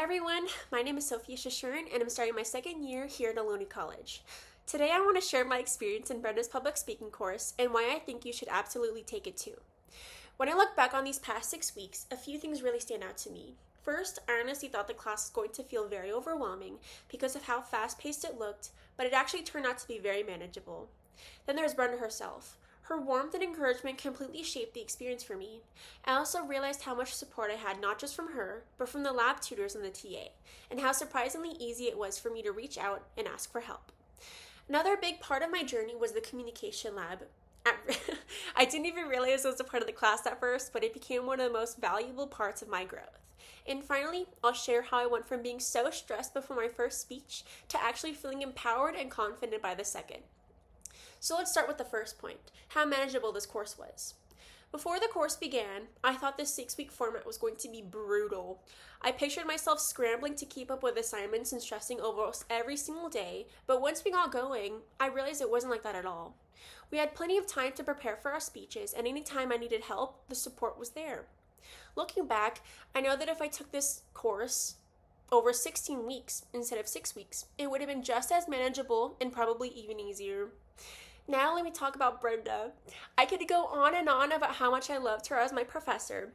everyone, my name is Sophia Shashurin and I'm starting my second year here at Ohlone College. Today I want to share my experience in Brenda's public speaking course and why I think you should absolutely take it too. When I look back on these past 6 weeks, a few things really stand out to me. First, I honestly thought the class was going to feel very overwhelming because of how fast-paced it looked, but it actually turned out to be very manageable. Then there's Brenda herself. Her warmth and encouragement completely shaped the experience for me. I also realized how much support I had not just from her, but from the lab tutors and the TA, and how surprisingly easy it was for me to reach out and ask for help. Another big part of my journey was the communication lab. I didn't even realize it was a part of the class at first, but it became one of the most valuable parts of my growth. And finally, I'll share how I went from being so stressed before my first speech to actually feeling empowered and confident by the second. So let's start with the first point, how manageable this course was. Before the course began, I thought this 6-week format was going to be brutal. I pictured myself scrambling to keep up with assignments and stressing over every single day, but once we got going, I realized it wasn't like that at all. We had plenty of time to prepare for our speeches, and anytime I needed help, the support was there. Looking back, I know that if I took this course over 16 weeks instead of 6 weeks, it would have been just as manageable and probably even easier. Now let me talk about Brenda. I could go on and on about how much I loved her as my professor.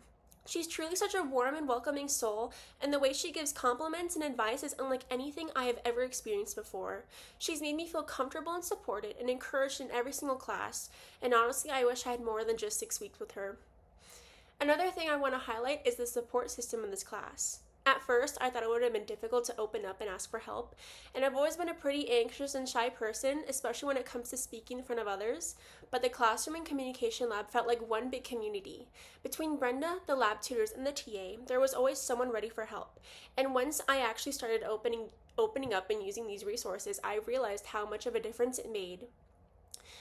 She's truly such a warm and welcoming soul, and the way she gives compliments and advice is unlike anything I have ever experienced before. She's made me feel comfortable and supported and encouraged in every single class, and honestly, I wish I had more than just 6 weeks with her. Another thing I want to highlight is the support system in this class. At first, I thought it would have been difficult to open up and ask for help, and I've always been a pretty anxious and shy person, especially when it comes to speaking in front of others, but the classroom and communication lab felt like one big community. Between Brenda, the lab tutors, and the TA, there was always someone ready for help, and once I actually started opening up and using these resources, I realized how much of a difference it made.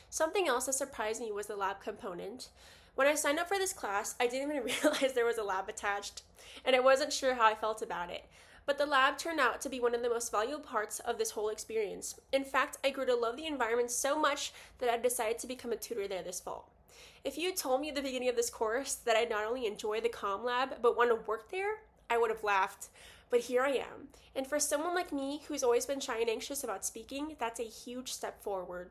Something else that surprised me was the lab component. When I signed up for this class, I didn't even realize there was a lab attached, and I wasn't sure how I felt about it. But the lab turned out to be one of the most valuable parts of this whole experience. In fact, I grew to love the environment so much that I decided to become a tutor there this fall. If you had told me at the beginning of this course that I'd not only enjoy the comm lab, but want to work there, I would have laughed. But here I am. And for someone like me, who's always been shy and anxious about speaking, that's a huge step forward.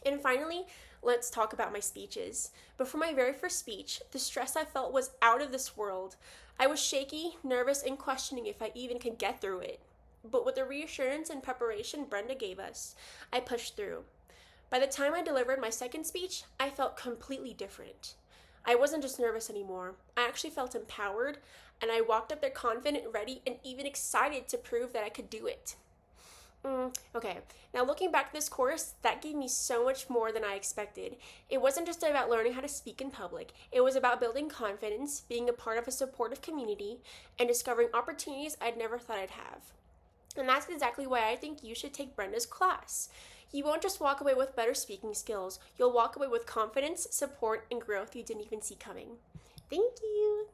And finally, let's talk about my speeches. Before my very first speech, the stress I felt was out of this world. I was shaky, nervous, and questioning if I even could get through it. But with the reassurance and preparation Brenda gave us, I pushed through. By the time I delivered my second speech, I felt completely different. I wasn't just nervous anymore. I actually felt empowered, and I walked up there confident, ready, and even excited to prove that I could do it. Okay, now looking back at this course, that gave me so much more than I expected. It wasn't just about learning how to speak in public. It was about building confidence, being a part of a supportive community, and discovering opportunities I'd never thought I'd have. And that's exactly why I think you should take Brenda's class. You won't just walk away with better speaking skills. You'll walk away with confidence, support, and growth you didn't even see coming. Thank you.